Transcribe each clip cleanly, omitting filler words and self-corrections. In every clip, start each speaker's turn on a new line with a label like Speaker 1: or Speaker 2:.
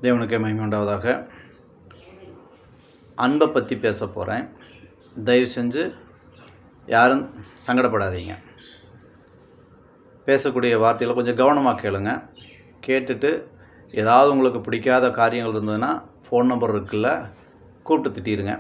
Speaker 1: தேவனுக்கே மகிமை உண்டாவதாக. அன்பை பற்றி பேச போகிறேன். தயவு செஞ்சு யாரும் சங்கடப்படாதீங்க. பேசக்கூடிய வார்த்தைகளை கொஞ்சம் கவனமாக கேளுங்க. கேட்டுட்டு ஏதாவது உங்களுக்கு பிடிக்காத காரியங்கள் இருந்ததுன்னா ஃபோன் நம்பர் இருக்குல்ல, கூப்பிட்டு திட்டிடுங்க.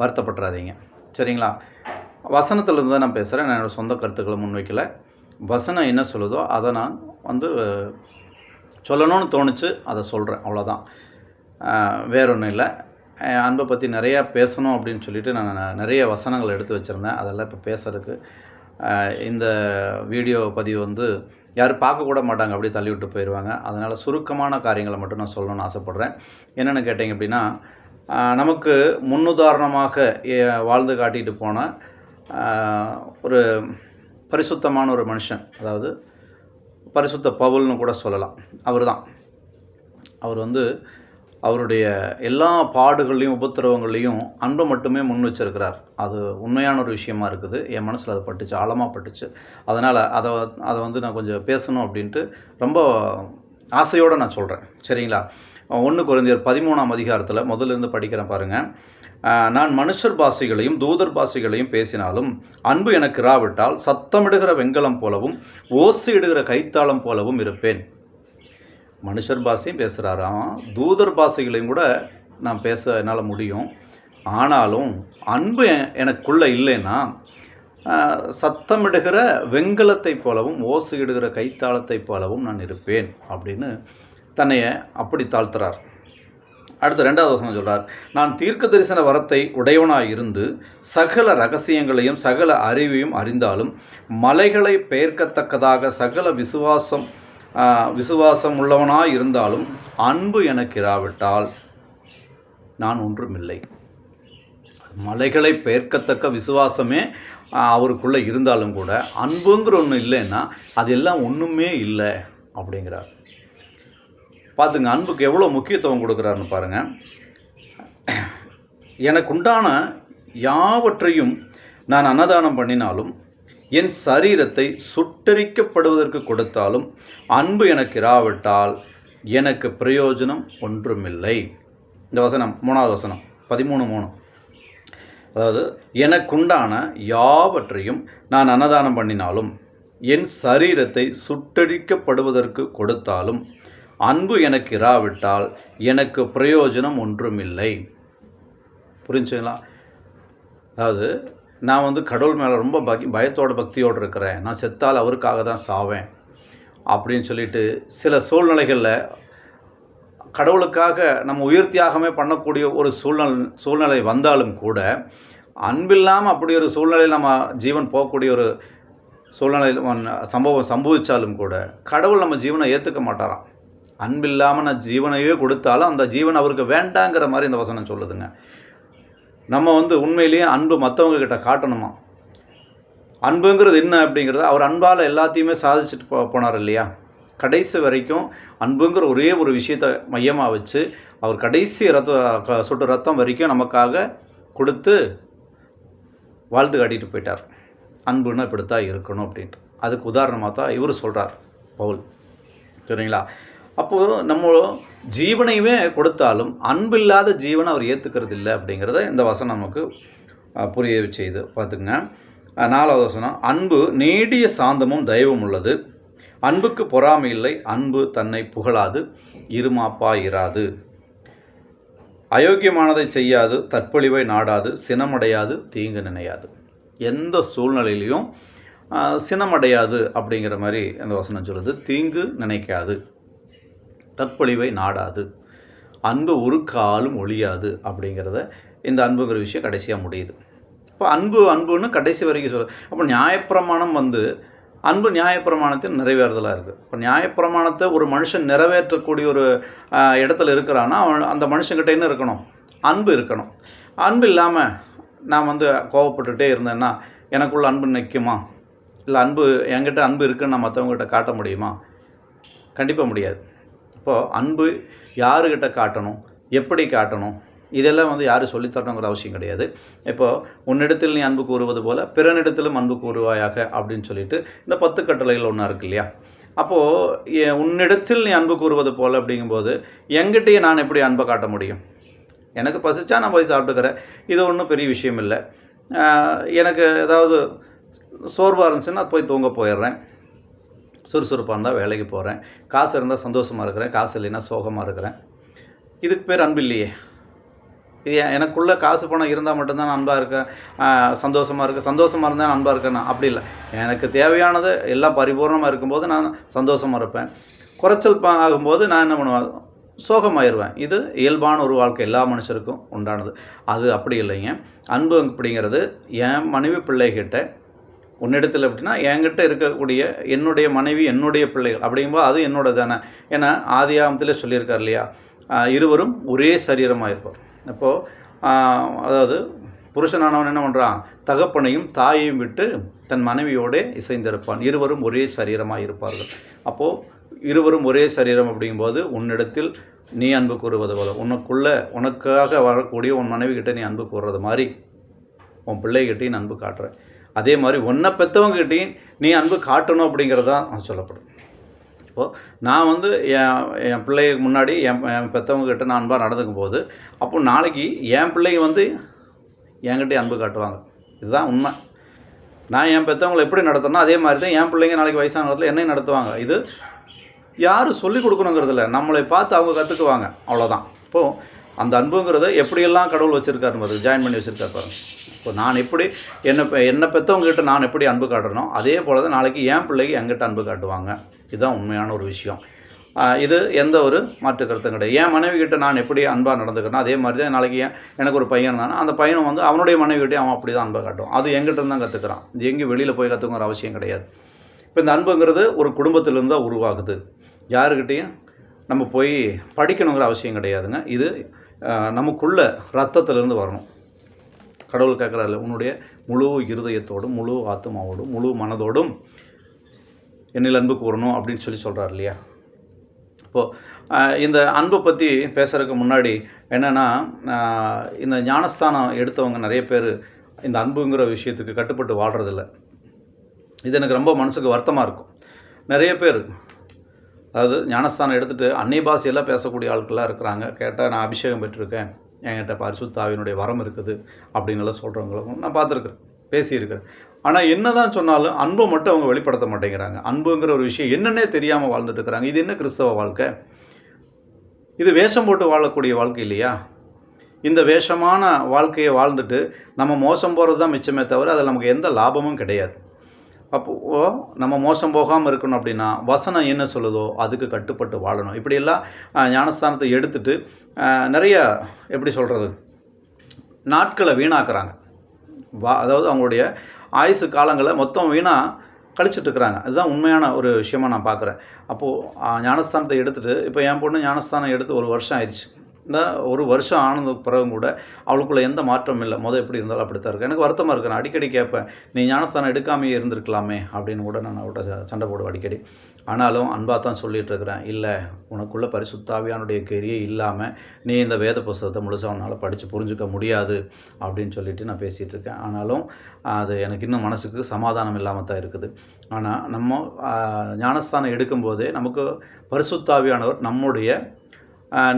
Speaker 1: வருத்தப்பட்டுறாதீங்க, சரிங்களா? வசனத்தில் இருந்து நான் பேசுகிறேன். நான் என்னோடய சொந்த கருத்துக்களை முன்வைக்கலை. வசனம் என்ன சொல்லுதோ அதை நான் சொல்லணும்னு தோணுச்சு, அதை சொல்கிறேன், அவ்வளோதான். வேற ஒன்றும் இல்லை. அன்பை பற்றி நிறையா பேசணும் அப்படின்னு சொல்லிட்டு நான் நிறைய வசனங்கள் எடுத்து வச்சுருந்தேன். அதெல்லாம் இப்போ பேசுகிறதுக்கு இந்த வீடியோ பதிவு யாரும் பார்க்கக்கூட மாட்டாங்க, அப்படியே தள்ளி விட்டு போயிடுவாங்க. அதனால் சுருக்கமான காரியங்களை மட்டும் நான் சொல்லணும்னு ஆசைப்பட்றேன். என்னென்னு கேட்டிங்க அப்படின்னா, நமக்கு முன்னுதாரணமாக வாழ்ந்து காட்டிட்டு போன ஒரு பரிசுத்தமான ஒரு மனுஷன், அதாவது பரிசுத்த பவுல்னு கூட சொல்லலாம். அவர் அவருடைய எல்லா பாடுகள்லையும் உபத்திரவங்கள்லையும் அன்பை மட்டுமே முன் வச்சிருக்கிறார். அது உண்மையான ஒரு விஷயமா இருக்குது. என் மனசில் அது பட்டுச்சு, ஆழமாக பட்டுச்சு. அதனால் அதை நான் கொஞ்சம் பேசணும் அப்படின்ட்டு ரொம்ப ஆசையோடு நான் சொல்கிறேன், சரிங்களா? 1 கொரிந்தியர் 13ஆம் அதிகாரத்தில் முதலிருந்து படிக்கிறேன் பாருங்கள். நான் மனுஷர் பாஷைகளையும் தூதர் பாஷைகளையும் பேசினாலும் அன்பு எனக்கு இராவிட்டால் சத்தமிடுகிற வெண்கலம் போலவும் ஓசையிடுகிற கைத்தாளம் போலவும் இருப்பேன். மனுஷர் பாஷையும் பேசுகிறாராம், தூதர் பாஷைகளையும் கூட நான் பேச என்னால் முடியும். ஆனாலும் அன்பு எனக்குள்ளே இல்லைன்னா சத்தமிடுகிற வெண்கலத்தை போலவும் ஓசையிடுகிற கைத்தாளத்தை போலவும் நான் இருப்பேன் அப்படின்னு தன்னைய அப்படி தாழ்த்துறார். அடுத்த 2வது வசனம் சொல்கிறார், நான் தீர்க்க தரிசன வரத்தை உடையவனாக இருந்து சகல ரகசியங்களையும் சகல அறிவையும் அறிந்தாலும் மலைகளை பெயர்க்கத்தக்கதாக சகல விசுவாசம் உள்ளவனாக இருந்தாலும் அன்பு எனக்கு இராவிட்டால் நான் ஒன்றுமில்லை. மலைகளை பெயர்க்கத்தக்க விசுவாசமே அவருக்குள்ளே இருந்தாலும் கூட அன்புங்கிற ஒன்று இல்லைன்னா அது எல்லாம் ஒன்றுமே இல்லை அப்படிங்கிறார். பார்த்துங்க, அன்புக்கு எவ்வளோ முக்கியத்துவம் கொடுக்குறாருன்னு பாருங்கள். எனக்கு உண்டான யாவற்றையும் நான் அன்னதானம் பண்ணினாலும் என் சரீரத்தை சுட்டரிக்கப்படுவதற்கு கொடுத்தாலும் அன்பு எனக்கு இராவிட்டால் எனக்கு பிரயோஜனம் ஒன்றுமில்லை. இந்த வசனம் 3வது வசனம் 13:3. அதாவது, எனக்குண்டான யாவற்றையும் நான் அன்னதானம் பண்ணினாலும் என் சரீரத்தை சுட்டரிக்கப்படுவதற்கு கொடுத்தாலும் அன்பு எனக்கு இராவிட்டால் எனக்கு பிரயோஜனம் ஒன்றுமில்லை. புரிஞ்சுங்களா? அதாவது, நான் கடவுள் மேலே ரொம்ப பயத்தோடு இருக்கிறேன், நான் செத்தால் அவருக்காக தான் சாவேன் அப்படின்னு சொல்லிட்டு சில சூழ்நிலைகளில் கடவுளுக்காக நம்ம உயிர்த்தியாகமே பண்ணக்கூடிய ஒரு சூழ்நிலை வந்தாலும் கூட அன்பில்லாமல் அப்படி ஒரு சூழ்நிலையில் நம்ம ஜீவன் போகக்கூடிய ஒரு சூழ்நிலையில் சம்பவித்தாலும் கூட கடவுள் நம்ம ஜீவனை ஏற்றுக்க மாட்டாராம். அன்பில்லாமல் நான் ஜீவனையே கொடுத்தாலும் அந்த ஜீவன் அவருக்கு வேண்டாங்கிற மாதிரி இந்த வசனம் சொல்லுதுங்க. நம்ம உண்மையிலேயே அன்பு மற்றவங்கக்கிட்ட காட்டணுமா? அன்புங்கிறது என்ன அப்படிங்கிறத அவர் அன்பால் எல்லாத்தையுமே சாதிச்சுட்டு போனார் இல்லையா? கடைசி வரைக்கும் அன்புங்கிற ஒரே ஒரு விஷயத்தை மையமாக வச்சு அவர் கடைசி சொட்டு ரத்தம் வரைக்கும் நமக்காக கொடுத்து வாழ்த்து காட்டிட்டு போயிட்டார். அன்புன்னா இப்படித்தான் இருக்கணும் அப்படின்ட்டு. அதுக்கு உதாரணமாக தான் இவர் சொல்கிறார், பவுல், சரிங்களா? அப்போது நம்ம ஜீவனையுமே கொடுத்தாலும் அன்பில்லாத ஜீவனை அவர் ஏற்றுக்கிறது இல்லை அப்படிங்கிறத இந்த வசனம் நமக்கு புரிய செய்து பார்த்துக்குங்க. 4வது வசனம், அன்பு நீடிய சாந்தமும் தயவும் உள்ளது, அன்புக்கு பொறாமை இல்லை, அன்பு தன்னை புகழாது, இருமாப்பாயிராது, அயோக்கியமானதை செய்யாது, தற்பொழிவை நாடாது, சினமடையாது, தீங்கு நினையாது. எந்த சூழ்நிலையிலையும் சினமடையாது அப்படிங்கிற மாதிரி இந்த வசனம் சொல்லுது. தீங்கு நினைக்காது, தற்பொழிவை நாடாது, அன்பு ஒரு காலும் ஒழியாது அப்படிங்கிறத இந்த அன்புங்கிற விஷயம் கடைசியாக முடியுது. இப்போ அன்புன்னு கடைசி வரைக்கும் சொல்லுது. அப்போ நியாயப்பிரமாணம் அன்பு நியாயப்பிரமாணத்தின் நிறைவேறுதலாக இருக்குது. இப்போ நியாயப்பிரமாணத்தை ஒரு மனுஷன் நிறைவேற்றக்கூடிய ஒரு இடத்துல இருக்கிறான்னா அந்த மனுஷங்கிட்ட என்ன இருக்கணும்? அன்பு இருக்கணும். அன்பு இல்லாமல் நான் கோவப்பட்டுகிட்டே இருந்தேன்னா எனக்குள்ள அன்பு நிற்குமா? இல்லை என்கிட்ட அன்பு இருக்குன்னு நான் மற்றவங்ககிட்ட காட்ட முடியுமா? கண்டிப்பாக முடியாது. இப்போது அன்பு யாருக்கிட்ட காட்டணும், எப்படி காட்டணும், இதெல்லாம் யாரும் சொல்லித்தரணுங்கிற அவசியம் கிடையாது. இப்போது உன்னிடத்தில் நீ அன்பு கூறுவது போல் பிறனிடத்திலும் அன்பு கூறுவாயாக அப்படின்னு சொல்லிட்டு இந்த 10 கட்டளைகள் ஒன்றா இருக்குது இல்லையா? அப்போது உன்னிடத்தில் நீ அன்பு கூறுவது போல் அப்படிங்கும்போது என்கிட்டயே நான் எப்படி அன்பை காட்ட முடியும்? எனக்கு பசிச்சா நான் போய் சாப்பிட்டுக்கிறேன், இது ஒன்றும் பெரிய விஷயம் இல்லை. எனக்கு ஏதாவது சோர்வாக இருந்துச்சுன்னா போய் தூங்க போயிடுறேன், சுறுசுறுப்பாக இருந்தால் வேலைக்கு போகிறேன், காசு இருந்தால் சந்தோஷமாக இருக்கிறேன், காசு இல்லைன்னா சோகமாக இருக்கிறேன். இதுக்கு பேர் அன்பு இல்லையே. இது எனக்குள்ளே காசு பணம் இருந்தால் மட்டும்தான் நான் அன்பாக இருக்கேன், சந்தோஷமாக இருக்கேன், சந்தோஷமாக இருந்தால் நான் அன்பாக இருக்கேன். அப்படி இல்லை. எனக்கு தேவையானது எல்லாம் பரிபூர்ணமாக இருக்கும்போது நான் சந்தோஷமாக இருப்பேன். குறைச்சல் ஆகும்போது நான் என்ன பண்ணுவேன், சோகமாயிருவேன். இது இயல்பான ஒரு வாழ்க்கை, எல்லா மனுஷருக்கும் உண்டானது. அது அப்படி இல்லைங்க. அன்பு அப்படிங்கிறது என் மனைவி பிள்ளைகிட்ட உன்னிடத்தில் எப்படின்னா என்கிட்ட இருக்கக்கூடிய என்னுடைய மனைவி என்னுடைய பிள்ளைகள் அப்படிங்கும்போது அது என்னோட தானே. ஏன்னா ஆதியாகமத்திலே சொல்லியிருக்கார் இல்லையா, இருவரும் ஒரே சரீரமாக இருப்பார். அப்போது அதாவது புருஷனானவன் என்ன பண்ணுறான், தகப்பனையும் தாயையும் விட்டு தன் மனைவியோடு இசைந்திருப்பான், இருவரும் ஒரே சரீரமாக இருப்பார்கள். அப்போது இருவரும் ஒரே சரீரம் அப்படிங்கும்போது உன்னிடத்தில் நீ அன்பு கூறுவது போல, உனக்காக வரக்கூடிய உன் மனைவி கிட்டே நீ அன்பு கூறுறது மாதிரி உன் பிள்ளைகிட்டையும் அன்பு காட்டுற. அதே மாதிரி உன்னை பெற்றவங்ககிட்டையும் நீ அன்பு காட்டணும் அப்படிங்கிறது தான் சொல்லப்படுது. இப்போது நான் வந்து என் பிள்ளைக்கு முன்னாடி என் பெற்றவங்ககிட்ட நான் அன்பாக நடந்துக்கும் போது, அப்போ நாளைக்கு என் பிள்ளைங்க வந்து என்கிட்டே அன்பு காட்டுவாங்க. இதுதான் உண்மை. நான் என் பெற்றவங்களை எப்படி நடத்துறனோ அதே மாதிரி தான் என் பிள்ளைங்க நாளைக்கு வயசான நேரத்தில் என்னையும் நடத்துவாங்க. இது யாரும் சொல்லிக் கொடுக்கணுங்கிறதில்ல, நம்மளை பார்த்து அவங்க கற்றுக்குவாங்க, அவ்வளோதான். இப்போது அந்த அன்புங்கிறத எப்படியெல்லாம் கடவுள் வச்சுருக்காரு பாரு, ஜாயின் பண்ணி வச்சுருக்காரு பாருங்க. இப்போ நான் எப்படி என்னை பெற்றவங்ககிட்ட நான் எப்படி அன்பு காட்டுறனோ அதே போல் தான் நாளைக்கு என் பிள்ளைக்கு என்கிட்ட அன்பு காட்டுவாங்க. இதுதான் உண்மையான ஒரு விஷயம். இது எந்த ஒரு மாற்று கருத்தும் கிடையாது. என் மனைவி கிட்ட நான் எப்படி அன்பாக நடந்துக்கிறேனோ அதே மாதிரி தான் நாளைக்கு எனக்கு ஒரு பையன் தானே, அந்த பையனும் வந்து அவனுடைய மனைவிகிட்டே அவன் அப்படி தான் அன்பை காட்டுவான். அது எங்கிட்ட தான் கற்றுக்கிறான். இது எங்கேயும் வெளியில் போய் கற்றுக்கிற அவசியம் கிடையாது. இப்போ இந்த அன்புங்கிறது ஒரு குடும்பத்திலேருந்து தான் உருவாகுது. யாருக்கிட்டேயும் நம்ம போய் படிக்கணுங்கிற அவசியம் கிடையாதுங்க. இது நமக்குள்ள ரத்தத்திலேருந்து வரணும். கடவுள் கேட்குறாரு, உன்னுடைய முழு இருதயத்தோடும் முழு ஆத்மாவோடும் முழு மனதோடும் என்னில் அன்பு கூறணும் அப்படின்னு சொல்கிறார் இல்லையா. இப்போது இந்த அன்பை பற்றி பேசுகிறதுக்கு முன்னாடி என்னென்னா, இந்த ஞானஸ்தானம் எடுத்தவங்க நிறைய பேர் இந்த அன்புங்கிற விஷயத்துக்கு கட்டுப்பட்டு வாழ்கிறதில்ல. இது எனக்கு ரொம்ப மனசுக்கு வருத்தமாக இருக்கும். நிறைய பேர் அதாவது ஞானஸ்தானம் எடுத்துகிட்டு அன்னை பாஷையெல்லாம் பேசக்கூடிய ஆட்கள்லாம் இருக்கிறாங்க. கேட்டால் நான் அபிஷேகம் பெற்றிருக்கேன், என்கிட்ட பரிசுத்த ஆவியினுடைய வரம் இருக்குது அப்படின்னுலாம் சொல்கிறவங்களுக்கும் நான் பார்த்துருக்குறேன், பேசியிருக்கிறேன். ஆனால் என்ன தான் சொன்னாலும் அன்பை மட்டும் அவங்க வெளிப்படுத்த மாட்டேங்கிறாங்க. அன்புங்கிற ஒரு விஷயம் என்னன்னே தெரியாமல் வாழ்ந்துட்டு இருக்கிறாங்க. இது என்ன கிறிஸ்தவ வாழ்க்கை? இது வேஷம் போட்டு வாழக்கூடிய வாழ்க்கை இல்லையா? இந்த வேஷமான வாழ்க்கையை வாழ்ந்துட்டு நம்ம மோசம் போகிறது தான் மிச்சமே தவிர அதில் நமக்கு எந்த லாபமும் கிடையாது. அப்போது நம்ம மோசம் போகாமல் இருக்கணும் அப்படின்னா வசனம் என்ன சொல்லுதோ அதுக்கு கட்டுப்பட்டு வாழணும். இப்படியெல்லாம் ஞானஸ்தானத்தை எடுத்துகிட்டு நிறைய எப்படி சொல்கிறது, நாட்களை வீணாக்குறாங்க. அதாவது அவங்களுடைய ஆயுசு காலங்களை மொத்தம் வீணாக கழிச்சிட்ருக்குறாங்க. அதுதான் உண்மையான ஒரு விஷயமாக நான் பார்க்குறேன். அப்போது ஞானஸ்தானத்தை எடுத்துகிட்டு இப்போ என் பொண்ணு ஞானஸ்தானம் எடுத்து 1 வருஷம் ஆயிடுச்சு. இந்த 1 வருஷம் ஆனதுக்கு பிறகும் கூட அவளுக்குள்ளே எந்த மாற்றமும் இல்லை. எப்படி இருந்தாலும் அப்படி தான் இருக்குது. எனக்கு வருத்தமாக இருக்குது. நான் அடிக்கடி கேட்பேன், நீ ஞானஸ்தானம் எடுக்காமையே இருந்திருக்கலாமே அப்படின்னு கூட நான் அவட்ட சண்டை போடுவேன் அடிக்கடி. ஆனாலும் அன்பாக தான் சொல்லிகிட்ருக்கிறேன், இல்லை உனக்குள்ளே பரிசுத்த ஆவியானுடைய கிரியே இல்லாமல் நீ இந்த வேத புஸ்தகத்தை முழுசாக உன்னால் படித்து புரிஞ்சுக்க முடியாது அப்படின்னு சொல்லிட்டு நான் பேசிகிட்டு இருக்கேன். ஆனாலும் அது எனக்கு இன்னும் மனசுக்கு சமாதானம் இல்லாமல் தான் இருக்குது. ஆனால் நம்ம ஞானஸ்தானம் எடுக்கும்போதே நமக்கு பரிசுத்த ஆவியானவர் நம்முடைய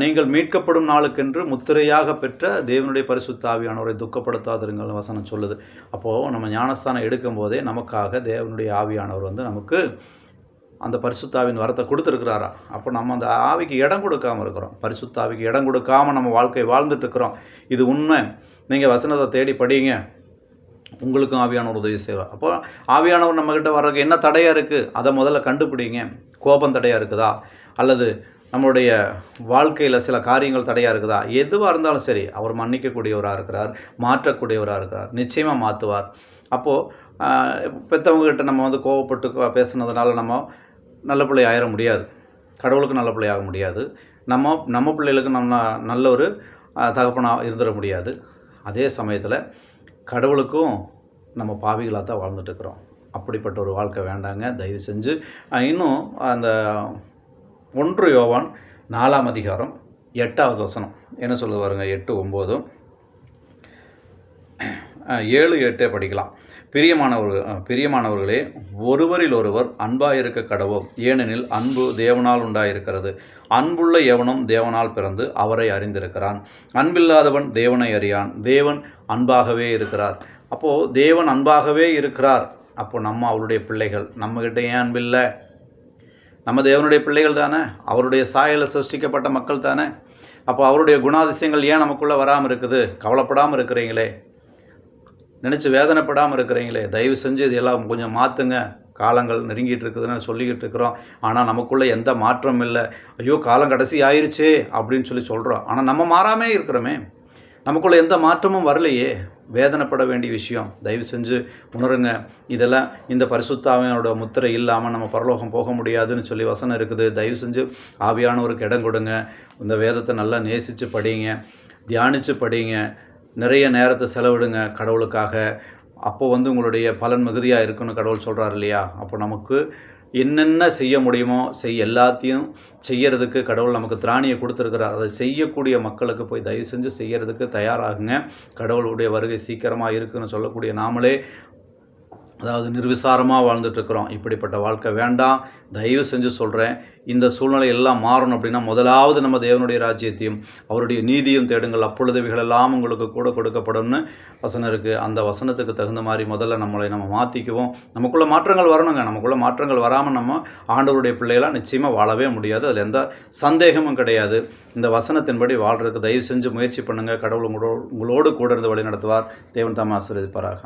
Speaker 1: நீங்கள் மீட்கப்படும் நாளுக்கென்று முத்திரையாக பெற்ற தேவனுடைய பரிசுத்த ஆவியானவரை துக்கப்படுத்தாதிருங்கள் வசனம் சொல்லுது. அப்போது நம்ம ஞானஸ்தானம் எடுக்கும்போதே நமக்காக தேவனுடைய ஆவியானவர் வந்து நமக்கு அந்த பரிசுத்தாவின் வரத்தை கொடுத்துருக்கிறாரா. அப்போ நம்ம அந்த ஆவிக்கு இடம் கொடுக்காமல் இருக்கிறோம். பரிசுத்த ஆவிக்கு இடம் கொடுக்காமல் நம்ம வாழ்க்கை வாழ்ந்துட்டுருக்குறோம். இது உண்மை. நீங்கள் வசனத்தை தேடி படிங்க, உங்களுக்கும் ஆவியானவர் உதவி செய்வார். அப்போ ஆவியானவர் நம்மக்கிட்ட வர்றதுக்கு என்ன தடையாக இருக்குது அதை முதல்ல கண்டுபிடிங்க. கோபம் தடையாக இருக்குதா, அல்லது நம்மளுடைய வாழ்க்கையில் சில காரியங்கள் தடையாக இருக்குதா, எதுவாக இருந்தாலும் சரி அவர் மன்னிக்கக்கூடியவராக இருக்கிறார், மாற்றக்கூடியவராக இருக்கிறார், நிச்சயமாக மாற்றுவார். அப்போது பெற்றவங்ககிட்ட நம்ம வந்து கோவப்பட்டு பேசுனதுனால நம்ம நல்ல பிள்ளை ஆயிட முடியாது, கடவுளுக்கு நல்ல பிள்ளை ஆக முடியாது, நம்ம பிள்ளைகளுக்கு நம்ம நல்ல ஒரு தகப்பனாக இருந்துட முடியாது. அதே சமயத்தில் கடவுளுக்கும் நம்ம பாவிகளாக தான் வாழ்ந்துட்டுருக்குறோம். அப்படிப்பட்ட ஒரு வாழ்க்கை வேண்டாங்க, தயவு செஞ்சு. இன்னும் அந்த 1 யோவான் 4ஆம் அதிகாரம் 8வது வசனம் என்ன சொல்லுவாருங்க, 8, 9. 7, 8 படிக்கலாம். பிரியமானவர்களே, ஒருவரில் ஒருவர் அன்பாயிருக்க கடவோம், ஏனெனில் அன்பு தேவனால் உண்டாயிருக்கிறது. அன்புள்ள எவனும் தேவனால் பிறந்து அவரை அறிந்திருக்கிறான். அன்பில்லாதவன் தேவனை அறியான். தேவன் அன்பாகவே இருக்கிறார். அப்போது தேவன் அன்பாகவே இருக்கிறார். அப்போது நம்ம அவருடைய பிள்ளைகள். நம்மக்கிட்ட ஏன் அன்பில்லை? நம்ம தேவனுடைய பிள்ளைகள் தானே, அவருடைய சாயலில் சிருஷ்டிக்கப்பட்ட மக்கள் தானே. அப்போ அவருடைய குணாதிசயங்கள் ஏன் நமக்குள்ளே வராமல் இருக்குது? கவலைப்படாமல் இருக்கிறீங்களே, நினச்சி வேதனைப்படாமல் இருக்கிறீங்களே, தயவு செஞ்சு இதெல்லாம் கொஞ்சம் மாற்றுங்க. காலங்கள் நெருங்கிட்டு இருக்குதுன்னு சொல்லிக்கிட்டு இருக்கிறோம், ஆனால் நமக்குள்ளே எந்த மாற்றம் இல்லை. ஐயோ காலம் கடைசி ஆயிடுச்சே அப்படின்னு சொல்கிறோம், ஆனால் நம்ம மாறாமே இருக்கிறோமே, நமக்குள்ளே எந்த மாற்றமும் வரலையே. வேதனைப்பட வேண்டிய விஷயம். தயவு செஞ்சு உணருங்க. இதெல்லாம் இந்த பரிசுத்தாவியோட முத்திரை இல்லாமல் நம்ம பரலோகம் போக முடியாதுன்னு சொல்லி வசனம் இருக்குது. தயவு செஞ்சு ஆவியானவருக்கு இடம் கொடுங்க. இந்த வேதத்தை நல்லா நேசித்து படிங்க, தியானித்து படிங்க, நிறைய நேரத்தை செலவிடுங்க கடவுளுக்காக. அப்போ உங்களுடைய பலன் மிகுதியாக இருக்குன்னு கடவுள் சொல்கிறார் இல்லையா? அப்போ நமக்கு என்னென்ன செய்ய முடியுமோ எல்லாத்தையும் செய்யறதுக்கு கடவுள் நமக்கு திராணியை கொடுத்துருக்கிறார். அதை செய்யக்கூடிய மக்களுக்கு போய் தயவு செஞ்சு செய்யறதுக்கு தயாராகுங்க. கடவுளுடைய வருகை சீக்கிரமாக இருக்குன்னு சொல்லக்கூடிய நாமளே அதாவது நிர்விசாரமாக வாழ்ந்துட்டுருக்குறோம். இப்படிப்பட்ட வாழ்க்கை வேண்டாம். தயவு செஞ்சு சொல்கிறேன், இந்த சூழ்நிலை எல்லாம் மாறணும் அப்படின்னா முதலாவது நம்ம தேவனுடைய ராஜ்யத்தையும் அவருடைய நீதியும் தேடுங்கள், அப்பொழுது இவைகளெல்லாம் உங்களுக்கு கூட கொடுக்கப்படும்னு வசனம் இருக்குது. அந்த வசனத்துக்கு தகுந்த மாதிரி முதல்ல நம்ம மாற்றிக்குவோம். நமக்குள்ளே மாற்றங்கள் வரணுங்க. நமக்குள்ளே மாற்றங்கள் வராமல் நம்ம ஆண்டவருடைய பிள்ளைகளாக நிச்சயமாக வாழவே முடியாது. அதில் எந்த சந்தேகமும் கிடையாது. இந்த வசனத்தின்படி வாழ்கிறதுக்கு தயவு செஞ்சு முயற்சி பண்ணுங்கள். கடவுள் உங்களோடு கூட இருந்து வழி நடத்துவார். தேவன் தாமே ஆசீர்வதிப்பாராக.